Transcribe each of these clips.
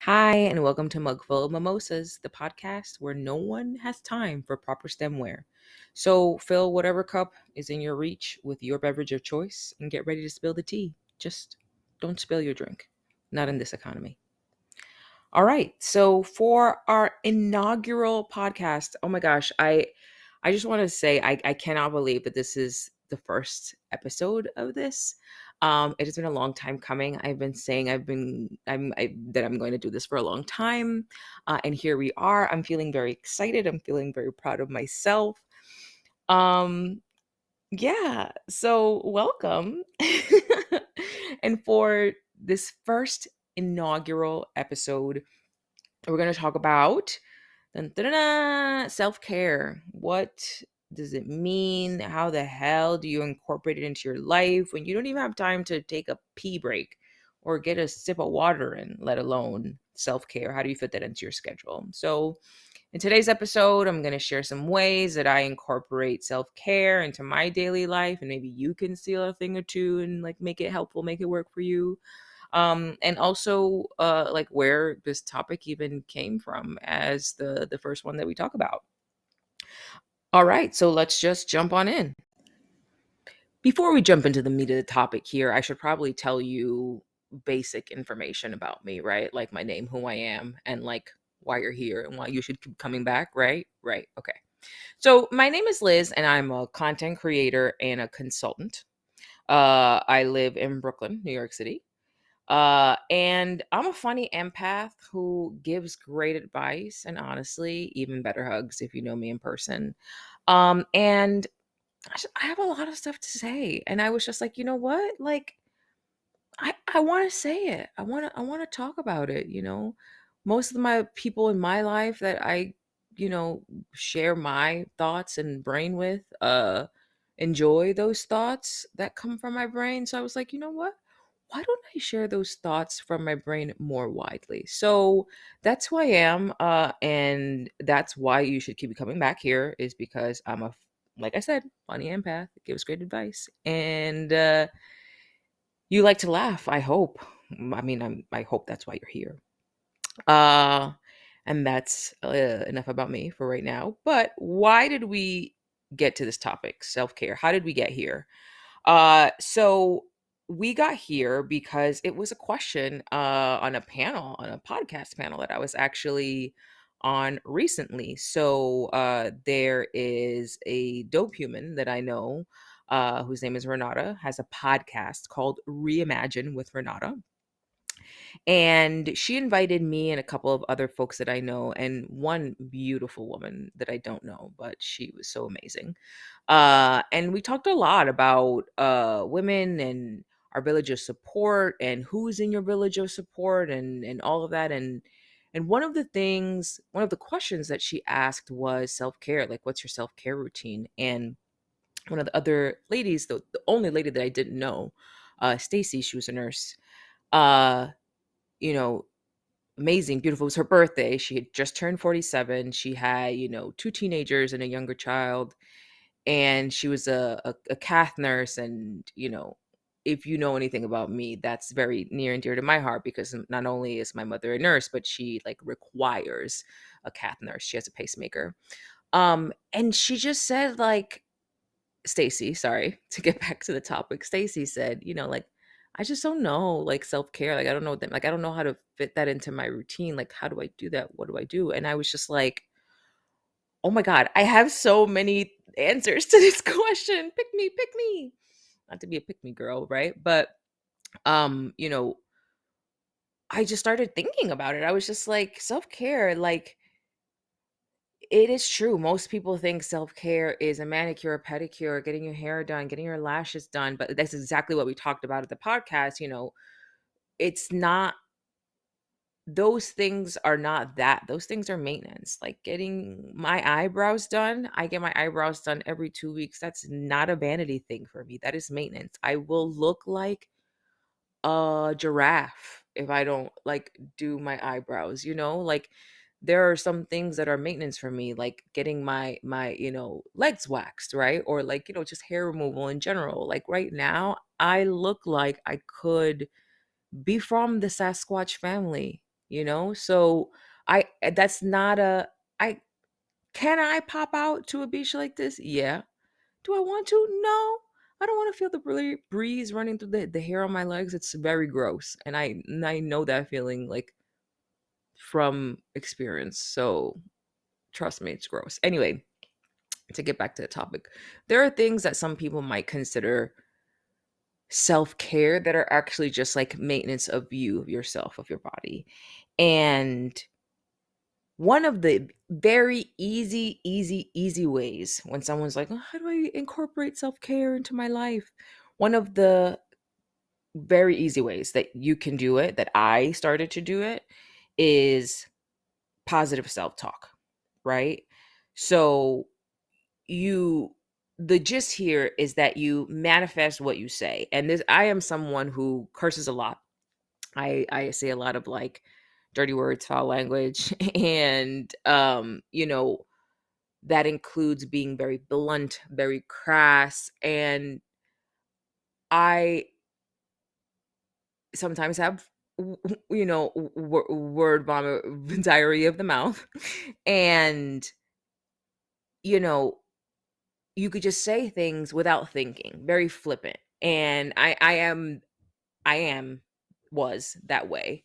Hi, and welcome to Mugful of Mimosas, the podcast where no one has time for proper stemware. So fill whatever cup is in your reach with your beverage of choice and get ready to spill the tea. Just don't spill your drink. Not in this economy. All right. So for our inaugural podcast, oh my gosh, I just want to say I cannot believe that this is the first episode of this. It has been a long time coming. I've been saying that I'm going to do this for a long time, and here we are. I'm feeling very excited. I'm feeling very proud of myself. Um, yeah. So welcome, and for this first inaugural episode, we're going to talk about self care. What does it mean? How the hell do you incorporate it into your life when you don't even have time to take a pee break or get a sip of water in, let alone self care? How do you fit that into your schedule? So, in today's episode, I'm going to share some ways that I incorporate self care into my daily life, and maybe you can steal a thing or two and like make it helpful, make it work for you. And also like where this topic even came from as the first one that we talk about. All right, so let's just jump on in. Before we jump into the meat of the topic here, I should probably tell you basic information about me, right? Like my name, who I am, and like why you're here and why you should keep coming back, right? Right. Okay. So my name is Liz, and I'm a content creator and a consultant. I live in Brooklyn, New York City. And I'm a funny empath who gives great advice and honestly, even better hugs if you know me in person. And I have a lot of stuff to say. And I was just like, you know what? Like, I want to say it. I want to talk about it. Most of my people in my life that you know, share my thoughts and brain with, enjoy those thoughts that come from my brain. So I was like, you know what? Why don't I share those thoughts from my brain more widely? So that's who I am. And that's why you should keep coming back here, is because like I said, funny empath, gives great advice. And you like to laugh, I hope. I mean, I hope that's why you're here. Uh, and that's enough about me for right now. But why did we get to this topic, self care? How did we get here? So we got here because it was a question on a panel, on a podcast panel that I was actually on recently. So there is a dope human that I know, whose name is Renata, has a podcast called Reimagine with Renata. And she invited me and a couple of other folks that I know, and one beautiful woman that I don't know, but she was so amazing. And we talked a lot about women and our village of support and who's in your village of support and all of that. And one of the questions that she asked was self-care, like what's your self-care routine? And one of the other ladies, the only lady that I didn't know, Stacy, she was a nurse. Uh, you know, amazing, beautiful. It was her birthday. She had just turned 47. She had, two teenagers and a younger child. And she was a cath nurse. And, if you know anything about me, that's very near and dear to my heart, because not only is my mother a nurse, but she like requires a cath nurse. She has a pacemaker. And she just said, like, Stacy, sorry, to get back to the topic, Stacy said, like, I just don't know, like, self-care. Like, I don't know that, like, I don't know how to fit that into my routine. Like, how do I do that? What do I do? And I was just like, oh my God, I have so many answers to this question. Pick me. Not to be a pick me girl, right? But um, you know, I just started thinking about it. I was just like, self-care, like, it is true. Most people think self-care is a manicure, a pedicure, getting your hair done, getting your lashes done, but that's exactly what we talked about at the podcast. It's not, those things are not that. Those things are maintenance. Like getting my eyebrows done, I get my eyebrows done every 2 weeks. That's not a vanity thing for me. That is maintenance. I will look like a giraffe if I don't like do my eyebrows, like there are some things that are maintenance for me, like getting my legs waxed, right? Or like, just hair removal in general. Like right now, I look like I could be from the Sasquatch family. So I that's not a I can I pop out to a beach like this? Yeah. Do I want to? No. I don't want to feel the breeze running through the hair on my legs. It's very gross. And I know that feeling like from experience. So trust me, it's gross. Anyway, to get back to the topic, there are things that some people might consider self-care that are actually just like maintenance of you, of yourself, of your body. And one of the very easy ways when someone's like, oh, how do I incorporate self-care into my life? One of the very easy ways that you can do it, that I started to do it, is positive self-talk, right? So you the gist here is that you manifest what you say. And this I am someone who curses a lot. I say a lot of like dirty words, foul language, and that includes being very blunt, very crass, and I sometimes have word vomit, diarrhea of the mouth. And you know you could just say things without thinking, very flippant. And I am was that way,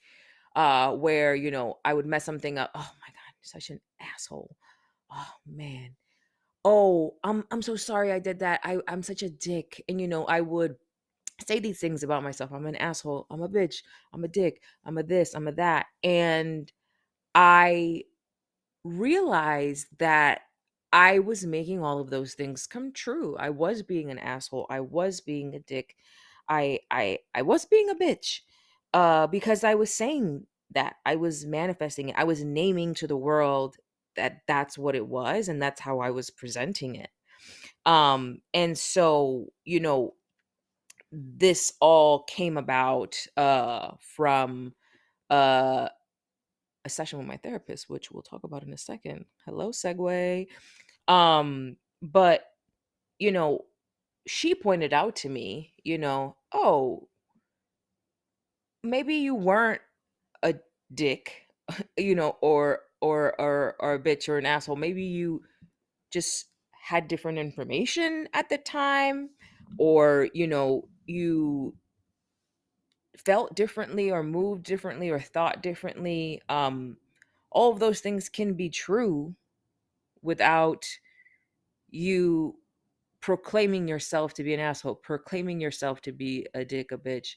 where I would mess something up. Oh my god, such an asshole. Oh man. Oh, I'm so sorry I did that. I'm such a dick. And I would say these things about myself. I'm an asshole. I'm a bitch. I'm a dick. I'm a this. I'm a that. And I realized that I was making all of those things come true. I was being an asshole. I was being a dick. I was being a bitch, because I was saying that. I was manifesting it. I was naming to the world that that's what it was, and that's how I was presenting it. And so, this all came about from uh a session with my therapist, which we'll talk about in a second. Hello, segue. But you know, she pointed out to me, oh, maybe you weren't a dick, or a bitch or an asshole. Maybe you just had different information at the time, or you felt differently or moved differently or thought differently. All of those things can be true without you proclaiming yourself to be an asshole, proclaiming yourself to be a dick, a bitch.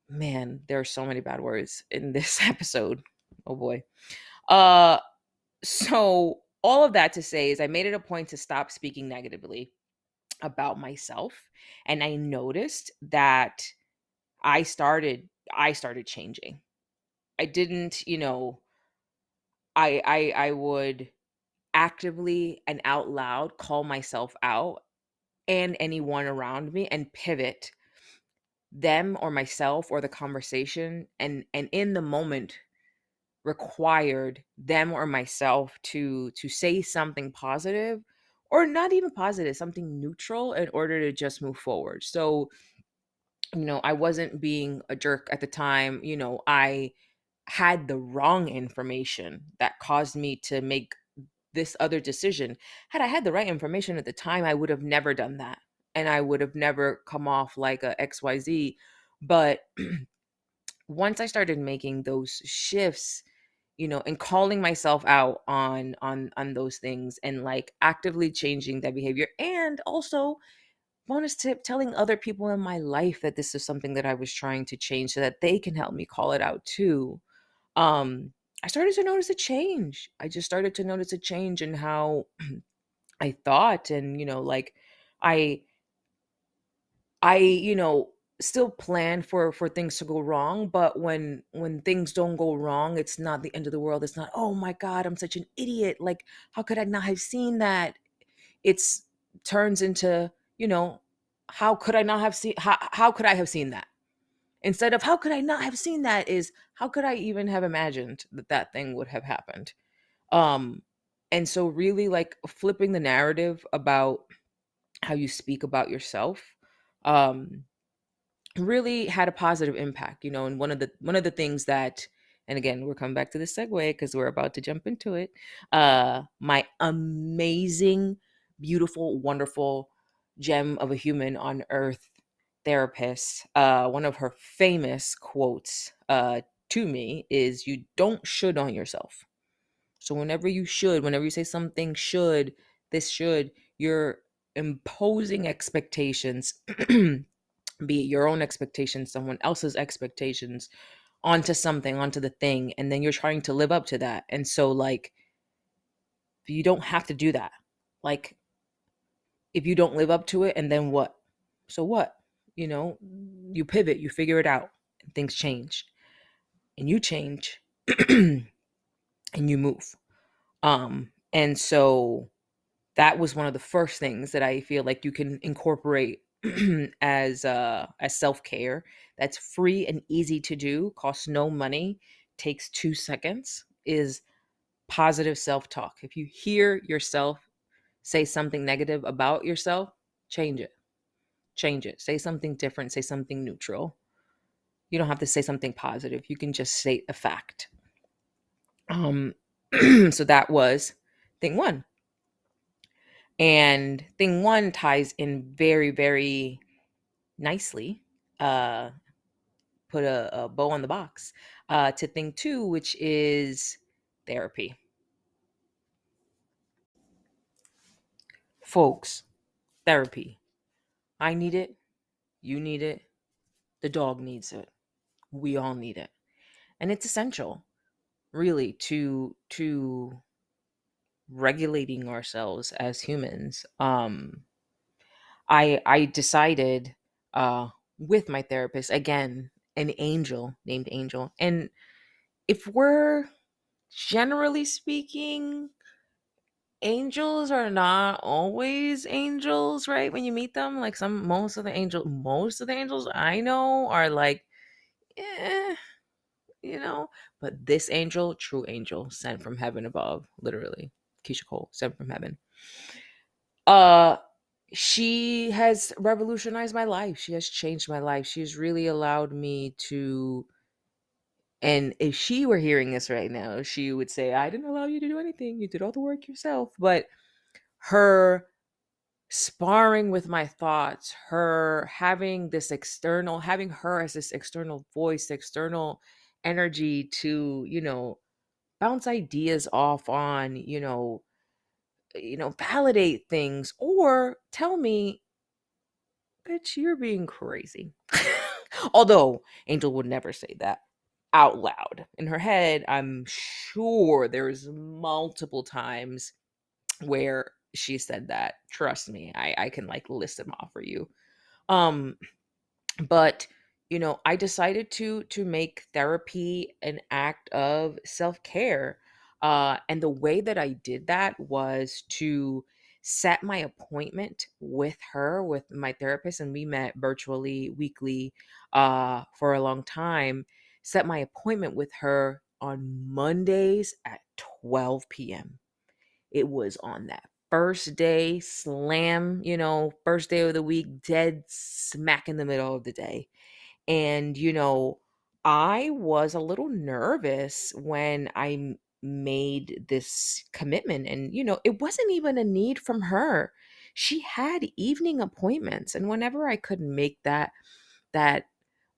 Man, there are so many bad words in this episode. Oh boy. Uh so all of that to say is I made it a point to stop speaking negatively about myself, and I noticed that I started changing. I didn't, I would actively and out loud call myself out and anyone around me and pivot them or myself or the conversation, and in the moment required them or myself to say something positive, or not even positive, something neutral, in order to just move forward. So I wasn't being a jerk at the time. I had the wrong information that caused me to make this other decision. Had I had the right information at the time, I would have never done that. And I would have never come off like a XYZ. But once I started making those shifts, and calling myself out on those things, and like actively changing that behavior, and also bonus tip, telling other people in my life that this is something that I was trying to change so that they can help me call it out too. um I started to notice a change. I just started to notice a change in how I thought. And like I I still plan for things to go wrong, but when things don't go wrong, it's not the end of the world. It's not, oh my god, I'm such an idiot, like how could I not have seen that. It's turns into, how could I not have seen, how could I have seen that, instead of how could I not have seen that, is how could I even have imagined that that thing would have happened. um and so really like flipping the narrative about how you speak about yourself um really had a positive impact. And one of the things that And again, we're coming back to the segue because we're about to jump into it. My amazing, beautiful, wonderful gem of a human on earth therapist, one of her famous quotes to me is, "You don't should on yourself." So whenever you say something should, this should, you're imposing expectations, be it your own expectations, someone else's expectations, onto something, onto the thing, and then you're trying to live up to that. And so, like, you don't have to do that. Like, if you don't live up to it, and then what? So what? You know, you pivot, you figure it out, and things change, and you change, and you move. And so that was one of the first things that I feel like you can incorporate as self-care. That's free and easy to do, costs no money, takes 2 seconds, is positive self-talk. If you hear yourself say something negative about yourself, change it. Change it. Say something different, say something neutral. You don't have to say something positive. You can just state a fact. Um so that was thing 1. And thing 1 ties in very, very nicely, uh, put a bow on the box, to thing 2, which is therapy. Folks, therapy. I need it. You need it. The dog needs it. We all need it. And it's essential, really, to regulating ourselves as humans. I decided, with my therapist, again, an angel named Angel. And if we're generally speaking, angels are not always angels, right? When you meet them, like, most of the angels I know are like, eh, but this angel, true angel, sent from heaven above, literally. Keisha Cole, sent from heaven. Uh she has revolutionized my life. She has changed my life. She's really allowed me to, and if she were hearing this right now, she would say, "I didn't allow you to do anything. You did all the work yourself." But her sparring with my thoughts, her having her as this external voice, external energy to, bounce ideas off on, validate things or tell me, "Bitch, you're being crazy." Although Angel would never say that out loud. In her head, I'm sure there's multiple times where she said that. Trust me, I can, like, list them off for you. Um, but I decided to make therapy an act of self-care. And the way that I did that was to set my appointment with her, with my therapist, and we met virtually weekly for a long time. Set my appointment with her on Mondays at 12 p.m. It was on that first day, slam, first day of the week, dead smack in the middle of the day. And, I was a little nervous when made this commitment. And, it wasn't even a need from her. She had evening appointments. And whenever I could make that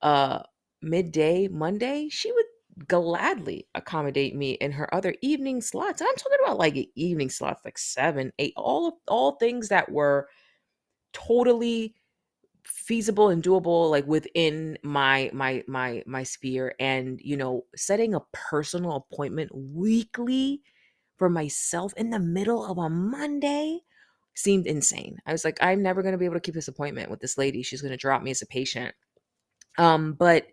uh midday Monday, she would gladly accommodate me in her other evening slots. And I'm talking about, like, evening slots, like 7, 8, all things that were totally feasible and doable, like, within my sphere. And setting a personal appointment weekly for myself in the middle of a Monday seemed insane. I was like, I'm never going to be able to keep this appointment with this lady. She's going to drop me as a patient. But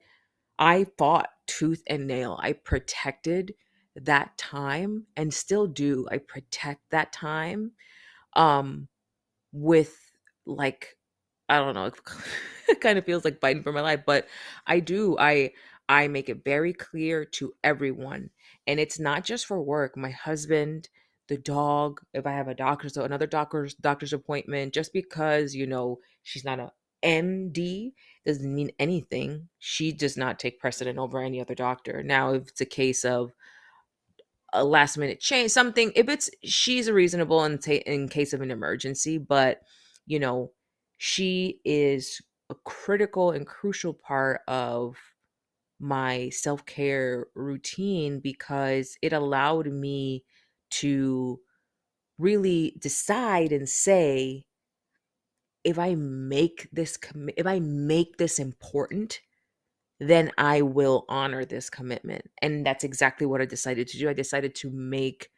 I fought tooth and nail. I protected that time and still do. I protect that time um with, like, I don't know, it kind of feels like fighting for my life, but I do. I make it very clear to everyone. And it's not just for work. My husband, the dog, if I have another doctor's appointment, just because, she's not MD doesn't mean anything. She does not take precedent over any other doctor. Now, if it's a case of a last minute change, something, if it's, she's a reasonable in case of an emergency, but you know, she is a critical and crucial part of my self-care routine because it allowed me to really decide and say, if I make this important, then I will honor this commitment. And that's exactly what I decided to do. I decided to make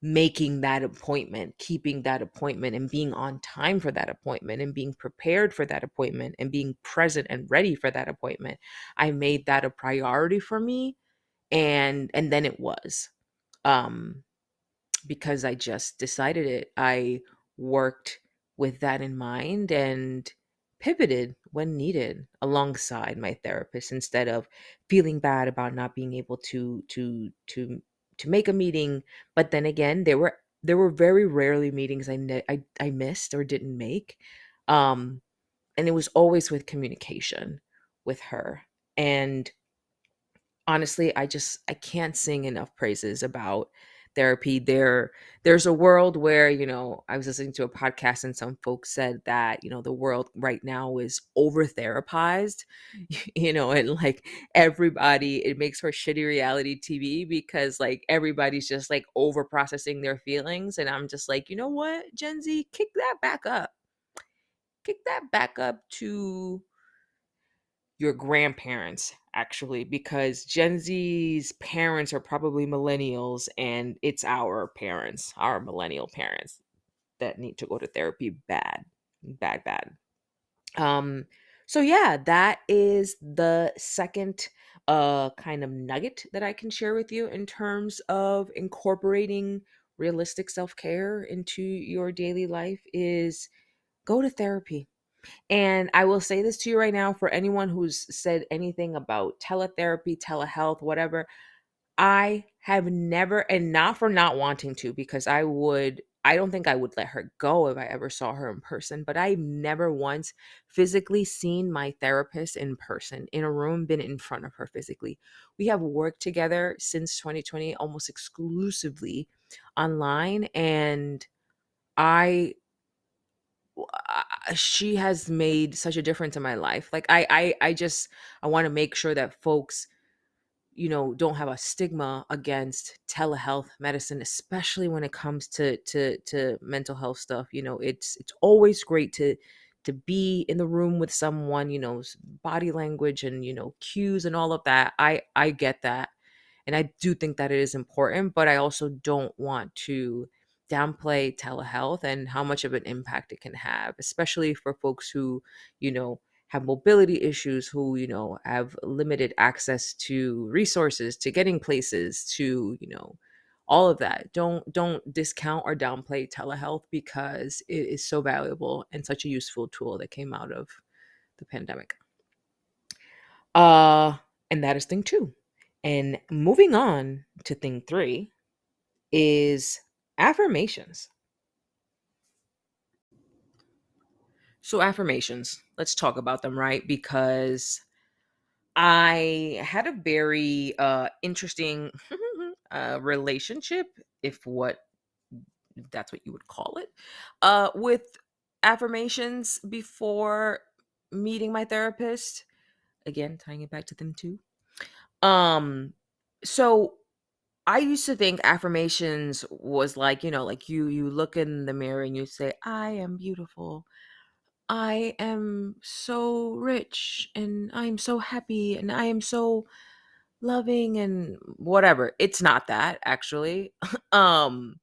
making that appointment, keeping that appointment, and being on time for that appointment, and being prepared for that appointment, and being present and ready for that appointment. I made that a priority for me, and then it was. Um because I just decided it. I worked with that in mind and pivoted when needed alongside my therapist instead of feeling bad about not being able to make a meeting. But then again, there were very rarely meetings I missed or didn't make. Um and it was always with communication with her. And honestly, I can't sing enough praises about therapy. There's a world where, I was listening to a podcast and some folks said that, the world right now is over therapized. And like everybody, it makes for shitty reality TV because like everybody's just like over processing their feelings. And I'm just like, you know what, Gen Z, kick that back up. Kick that back up to your grandparents, actually, because Gen Z's parents are probably millennials, and it's our parents, our millennial parents, that need to go to therapy bad, bad, bad. um so yeah, that is the second kind of nugget that I can share with you in terms of incorporating realistic self-care into your daily life is go to therapy. And I will say this to you right now, for anyone who's said anything about teletherapy, telehealth, whatever, I have never, and not for not wanting to, because I don't think I would let her go if I ever saw her in person, but I've never once physically seen my therapist in person, in a room, been in front of her physically. We have worked together since 2020 almost exclusively online. And I she has made such a difference in my life. Like I just, I want to make sure that folks, don't have a stigma against telehealth medicine, especially when it comes to mental health stuff. It's always great to be in the room with someone, body language and cues and all of that. I get that, and I do think that it is important, but I also don't want to downplay telehealth and how much of an impact it can have, especially for folks who, have mobility issues, who, have limited access to resources, to getting places, to, all of that. Don't discount or downplay telehealth because it is so valuable and such a useful tool that came out of the pandemic. Uh, and that is thing two. And moving on to thing three is affirmations. So, affirmations, let's talk about them, right? Because I had a very interesting relationship, if that's what you would call it, with affirmations before meeting my therapist. Again, tying it back to them too. Um, so I used to think affirmations was like, like you look in the mirror and you say, I am beautiful. I am so rich and I'm so happy and I am so loving and whatever. It's not that, actually. um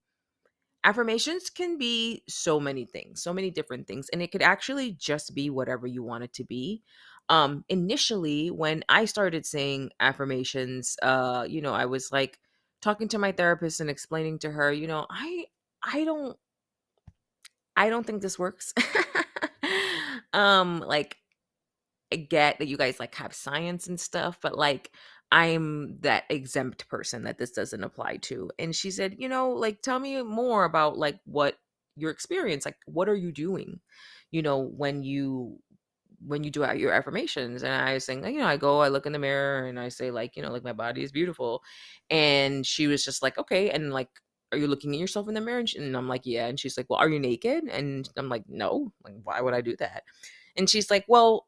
Affirmations can be so many things, so many different things, and it could actually just be whatever you want it to be. Initially, when I started saying affirmations, I was like talking to my therapist and explaining to her, I don't I don't think this works. Like, I get that you guys like have science and stuff, but like I'm that exempt person that this doesn't apply to. And she said, like, tell me more about like what your experience, like what are you doing? when you do out your affirmations. And I was saying, like, I look in the mirror and I say, like, like, my body is beautiful. And she was just like, okay. And like, are you looking at yourself in the mirror? And I'm like, yeah. And she's like, well, are you naked? And I'm like, no. Like, why would I do that? And she's like, well,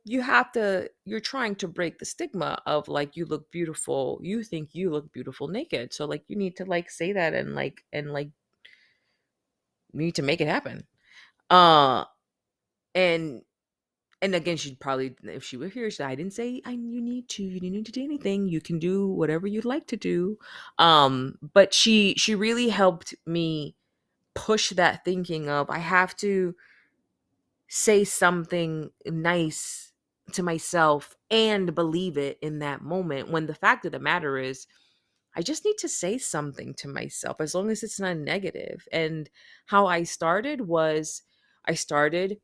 you're trying to break the stigma of, like, you think you look beautiful naked. So, like, you need to, like, say that, and you need to make it happen. Uh and and again, she'd probably, if she were here, I didn't say, you didn't need to do anything. You can do whatever you'd like to do. But she really helped me push that thinking of, I have to say something nice to myself and believe it in that moment, when the fact of the matter is, I just need to say something to myself, as long as it's not negative. And how I started was, I started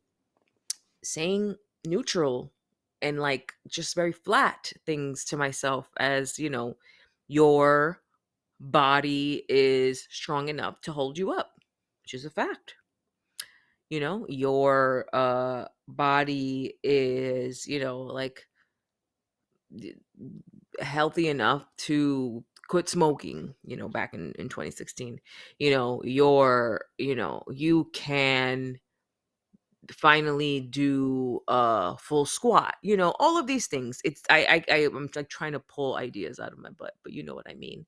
saying neutral and, like, just very flat things to myself, as, your body is strong enough to hold you up, which is a fact. Your body is, like, healthy enough to quit smoking, back in 2016. You can finally do a full squat, all of these things. I'm like trying to pull ideas out of my butt, but you know what I mean.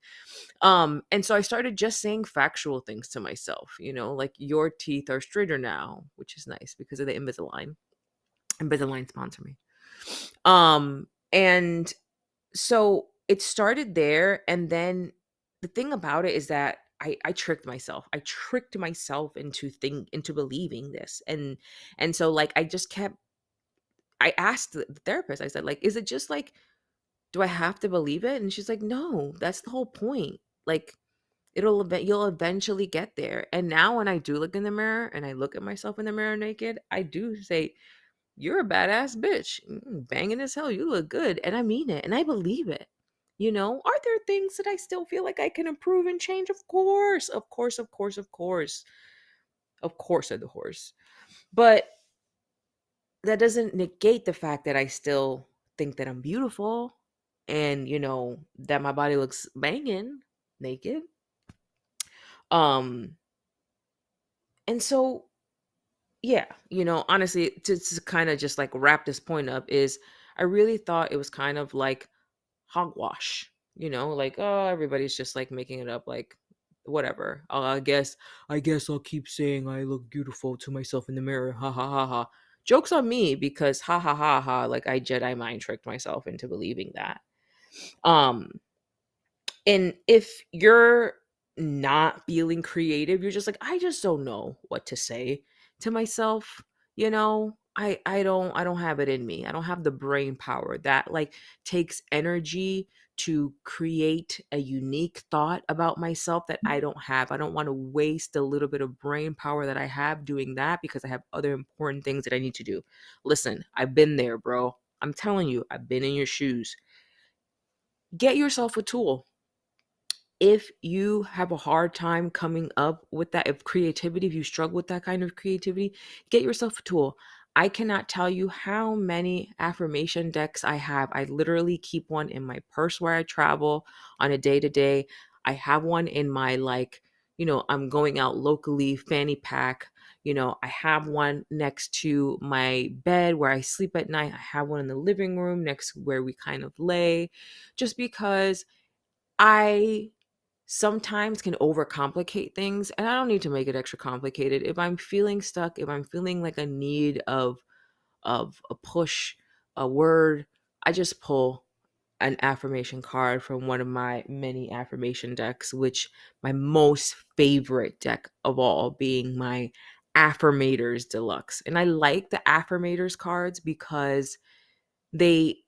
And so I started just saying factual things to myself, like, your teeth are straighter now, which is nice because of the Invisalign sponsor me. And so it started there. And then the thing about it is that I tricked myself. I tricked myself into believing this. And so, like, I asked the therapist, I said, like, is it just like, do I have to believe it? And she's like, no, that's the whole point. Like, you'll eventually get there. And now when I do look in the mirror and I look at myself in the mirror naked, I do say, you're a badass bitch. Banging as hell. You look good. And I mean it. And I believe it. Are there things that I still feel like I can improve and change? Of course. Of course, of course, of course. Of course, of the horse. But that doesn't negate the fact that I still think that I'm beautiful, and, that my body looks banging naked. Um, and so, yeah, honestly, to kind of just, like, wrap this point up, is I really thought it was kind of like hogwash, like, oh, everybody's just, like, making it up, like, whatever. I guess I'll keep saying I look beautiful to myself in the mirror. Ha ha ha ha. Joke's on me, because ha ha ha ha, like, I Jedi mind tricked myself into believing that. Um and if you're not feeling creative, you're just like, I just don't know what to say to myself. I don't have it in me. I don't have the brain power that, like, takes energy to create a unique thought about myself that I don't have. I don't want to waste a little bit of brain power that I have doing that, because I have other important things that I need to do. Listen, I've been there, bro. I'm telling you, I've been in your shoes. Get yourself a tool. If you have a hard time coming up with that, if you struggle with that kind of creativity, get yourself a tool. I cannot tell you how many affirmation decks I have. I literally keep one in my purse where I travel on a day to day. I have one in my, like, I'm going out locally fanny pack. I have one next to my bed where I sleep at night. I have one in the living room next to where we kind of lay, just because I sometimes can overcomplicate things, and I don't need to make it extra complicated. If I'm feeling stuck, if I'm feeling like a need of a push, a word, I just pull an affirmation card from one of my many affirmation decks, which my most favorite deck of all being my Affirmators Deluxe. And I like the Affirmators cards because they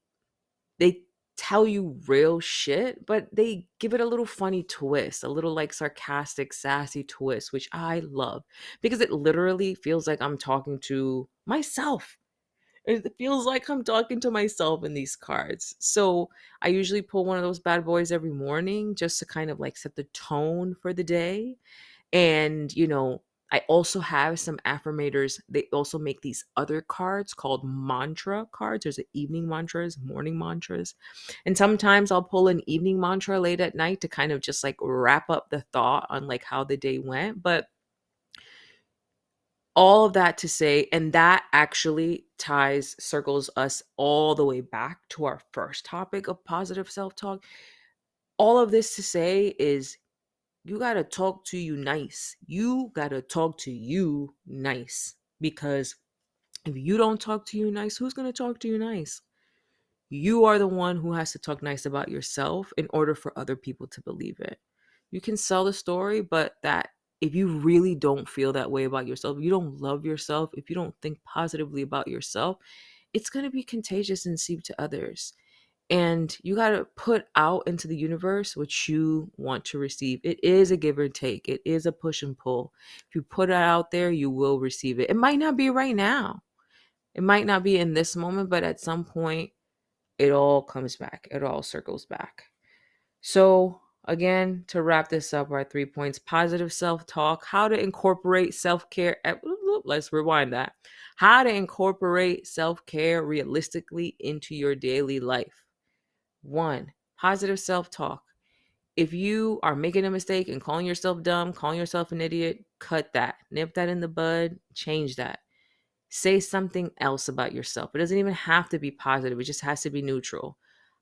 they tell you real shit, but they give it a little funny twist, a little, like, sarcastic, sassy twist, which I love, because it literally feels like I'm talking to myself. It feels like I'm talking to myself in these cards. So I usually pull one of those bad boys every morning, just to kind of, like, set the tone for the day. And, I also have some affirmators. They also make these other cards called mantra cards. There's an evening mantras, morning mantras. And sometimes I'll pull an evening mantra late at night to kind of just like wrap up the thought on like how the day went. But all of that to say, and that actually circles us all the way back to our first topic of positive self talk. All of this to say is you got to talk to you nice. You got to talk to you nice, because if you don't talk to you nice, who's going to talk to you nice? You are the one who has to talk nice about yourself in order for other people to believe it. You can sell the story, but that if you really don't feel that way about yourself, if you don't love yourself, if you don't think positively about yourself, it's going to be contagious and seep to others. And you got to put out into the universe what you want to receive. It is a give or take. It is a push and pull. If you put it out there, you will receive it. It might not be right now. It might not be in this moment, but at some point, it all comes back. It all circles back. So, again, to wrap this up, our 3 points: positive self talk, how to incorporate self care. Let's rewind that. How to incorporate self care realistically into your daily life. 1, positive self talk. If you are making a mistake and calling yourself dumb, calling yourself an idiot, cut that, nip that in the bud, change that. Say something else about yourself. It doesn't even have to be positive, it just has to be neutral.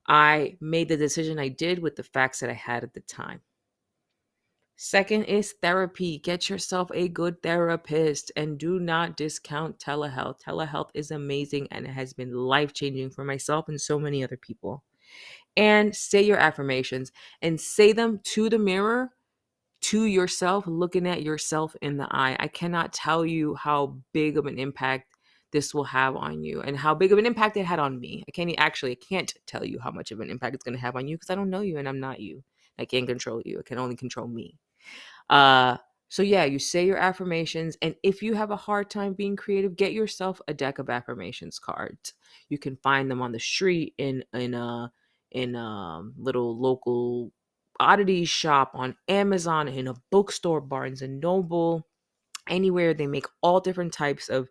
I made the decision I did with the facts that I had at the time. Second is therapy. Get yourself a good therapist and do not discount telehealth. Telehealth is amazing and it has been life changing for myself and so many other people. And say your affirmations and say them to the mirror, to yourself, looking at yourself in the eye. I cannot tell you how big of an impact this will have on you and how big of an impact it had on me. I can't tell you how much of an impact it's going to have on you because I don't know you and I'm not you. I can't control you. I can only control me. Uh, so yeah, you say your affirmations, and if you have a hard time being creative, get yourself a deck of affirmations cards. You can find them on the street in a little local oddities shop, on Amazon, in a bookstore, Barnes and Noble, anywhere. They make all different types of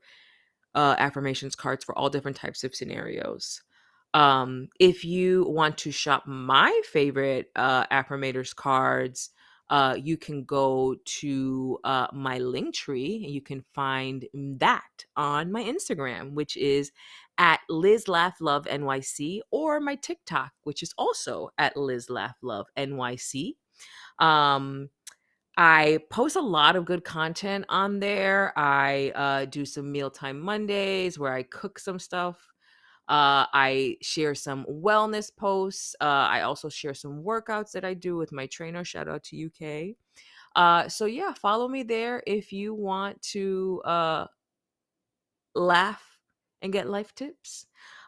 affirmations cards for all different types of scenarios. If you want to shop my favorite affirmators cards, you can go to my link tree and you can find that on my Instagram, which is at Liz Laugh Love NYC, or my TikTok, which is also at Liz Laugh Love NYC. Um, I post a lot of good content on there. I do some mealtime Mondays where I cook some stuff. I share some wellness posts. I also share some workouts that I do with my trainer. Shout out to UK. So yeah, follow me there if you want to laugh and get life tips.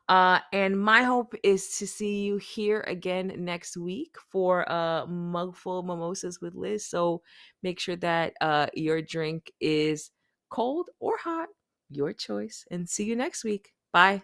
And my hope is to see you here again next week for Mugful of Mimosas with Liz. So make sure that your drink is cold or hot, your choice. And see you next week. Bye.